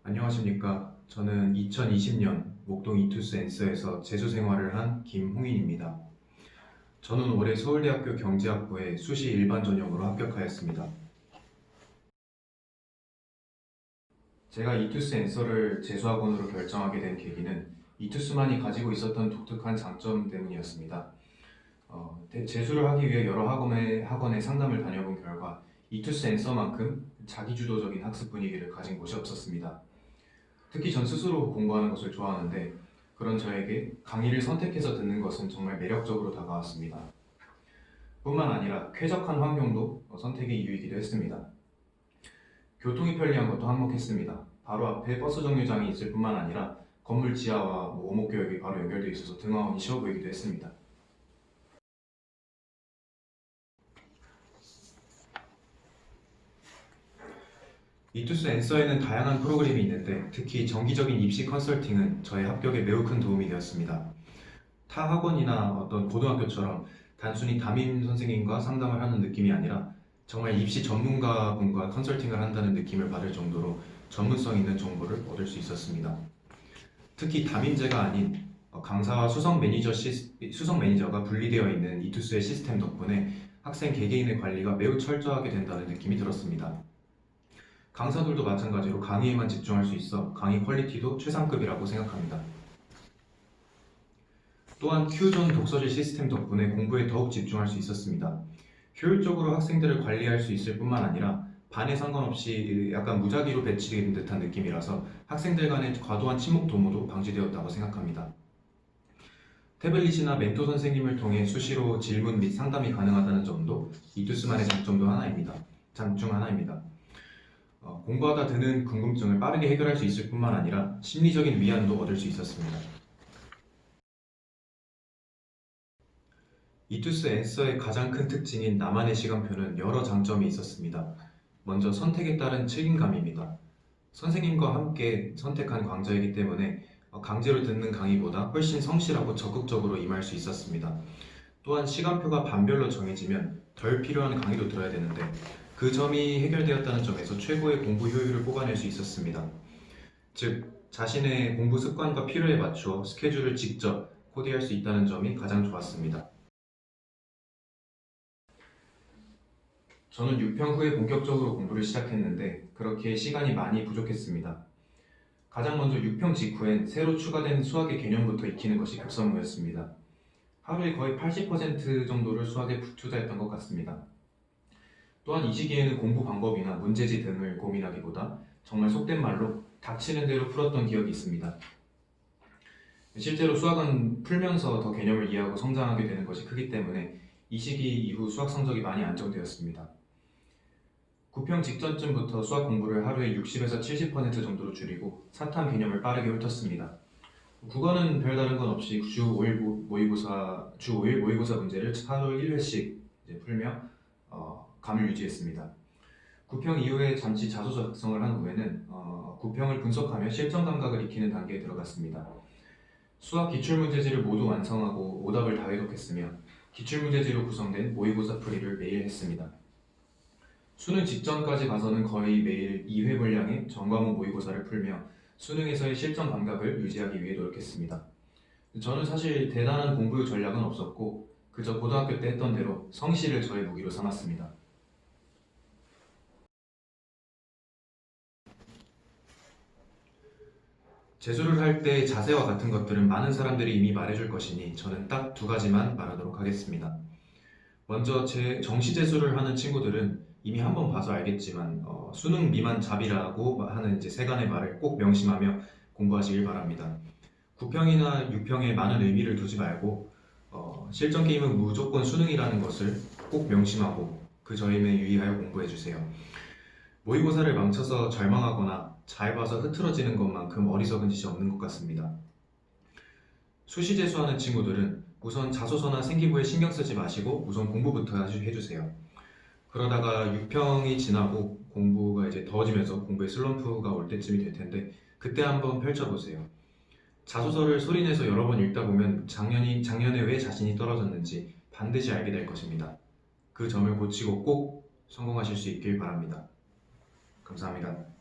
안녕하십니까. 저는 2020년 목동 이투스 앤서에서 재수 생활을 한 김홍인입니다. 저는 올해 서울대학교 경제학부에 수시 일반 전형으로 합격하였습니다. 제가 이투스 앤서를 재수학원으로 결정하게 된 계기는 이투스만이 가지고 있었던 독특한 장점 때문이었습니다. 재수를 하기 위해 여러 학원의 상담을 다녀본 결과 이투스 앤서만큼 자기주도적인 학습 분위기를 가진 곳이 없었습니다. 특히 전 스스로 공부하는 것을 좋아하는데 그런 저에게 강의를 선택해서 듣는 것은 정말 매력적으로 다가왔습니다. 뿐만 아니라 쾌적한 환경도 선택의 이유이기도 했습니다. 교통이 편리한 것도 한몫했습니다. 바로 앞에 버스 정류장이 있을 뿐만 아니라 건물 지하와 오목교역이 바로 연결되어 있어서 등하원이 쉬워 보이기도 했습니다. 이투스 앤서에는 다양한 프로그램이 있는데 특히 정기적인 입시 컨설팅은 저의 합격에 매우 큰 도움이 되었습니다. 타 학원이나 어떤 고등학교처럼 단순히 담임 선생님과 상담을 하는 느낌이 아니라 정말 입시 전문가분과 컨설팅을 한다는 느낌을 받을 정도로 전문성 있는 정보를 얻을 수 있었습니다. 특히 담임제가 아닌 강사와 수석 매니저가 분리되어 있는 이투스의 시스템 덕분에 학생 개개인의 관리가 매우 철저하게 된다는 느낌이 들었습니다. 강사들도 마찬가지로 강의에만 집중할 수 있어 강의 퀄리티도 최상급이라고 생각합니다. 또한 큐존 독서실 시스템 덕분에 공부에 더욱 집중할 수 있었습니다. 효율적으로 학생들을 관리할 수 있을 뿐만 아니라 반에 상관없이 약간 무작위로 배치된 듯한 느낌이라서 학생들 간의 과도한 친목 도모도 방지되었다고 생각합니다. 태블릿이나 멘토 선생님을 통해 수시로 질문 및 상담이 가능하다는 점도 이투스만의 장점 중 하나입니다. 공부하다 드는 궁금증을 빠르게 해결할 수 있을 뿐만 아니라 심리적인 위안도 얻을 수 있었습니다. 이투스 앤서의 가장 큰 특징인 나만의 시간표는 여러 장점이 있었습니다. 먼저 선택에 따른 책임감입니다. 선생님과 함께 선택한 강좌이기 때문에 강제로 듣는 강의보다 훨씬 성실하고 적극적으로 임할 수 있었습니다. 또한 시간표가 반별로 정해지면 덜 필요한 강의도 들어야 되는데 그 점이 해결되었다는 점에서 최고의 공부 효율을 뽑아낼 수 있었습니다. 즉, 자신의 공부 습관과 필요에 맞추어 스케줄을 직접 코디할 수 있다는 점이 가장 좋았습니다. 저는 6평 후에 본격적으로 공부를 시작했는데 그렇게 시간이 많이 부족했습니다. 가장 먼저 6평 직후엔 새로 추가된 수학의 개념부터 익히는 것이 급선무였습니다. 하루에 거의 80% 정도를 수학에 투자했던 것 같습니다. 또한 이 시기에는 공부 방법이나 문제지 등을 고민하기보다 정말 속된 말로 닥치는 대로 풀었던 기억이 있습니다. 실제로 수학은 풀면서 더 개념을 이해하고 성장하게 되는 것이 크기 때문에 이 시기 이후 수학 성적이 많이 안정되었습니다. 9평 직전쯤부터 수학 공부를 하루에 60에서 70% 정도로 줄이고 사탐 개념을 빠르게 훑었습니다. 국어는 별다른 건 없이 주 5일 모의고사 문제를 하루 1회씩 풀며 감을 유지했습니다. 9평 이후에 잠시 자소 작성을 한 후에는 9평을 분석하며 실전 감각을 익히는 단계에 들어갔습니다. 수학 기출문제지를 모두 완성하고 오답을 다 회독했으며 기출문제지로 구성된 모의고사 풀이를 매일 했습니다. 수능 직전까지 가서는 거의 매일 2회 분량의 전과목 모의고사를 풀며 수능에서의 실전 감각을 유지하기 위해 노력했습니다. 저는 사실 대단한 공부 전략은 없었고 그저 고등학교 때 했던 대로 성실을 저의 무기로 삼았습니다. 재수를 할 때 자세와 같은 것들은 많은 사람들이 이미 말해줄 것이니 저는 딱 두 가지만 말하도록 하겠습니다. 먼저 제 정시 재수를 하는 친구들은 이미 한번 봐서 알겠지만 수능 미만 잡이라고 하는 이제 세간의 말을 꼭 명심하며 공부하시길 바랍니다. 9평이나 6평에 많은 의미를 두지 말고 실전 게임은 무조건 수능이라는 것을 꼭 명심하고 그 점에 유의하여 공부해주세요. 모의고사를 망쳐서 절망하거나 잘 봐서 흐트러지는 것만큼 어리석은 짓이 없는 것 같습니다. 수시 재수하는 친구들은 우선 자소서나 생기부에 신경 쓰지 마시고 우선 공부부터 해주세요. 그러다가 6평이 지나고 공부가 이제 더워지면서 공부에 슬럼프가 올 때쯤이 될 텐데 그때 한번 펼쳐보세요. 자소서를 소리내서 여러 번 읽다 보면 작년에 왜 자신이 떨어졌는지 반드시 알게 될 것입니다. 그 점을 고치고 꼭 성공하실 수 있길 바랍니다. 감사합니다.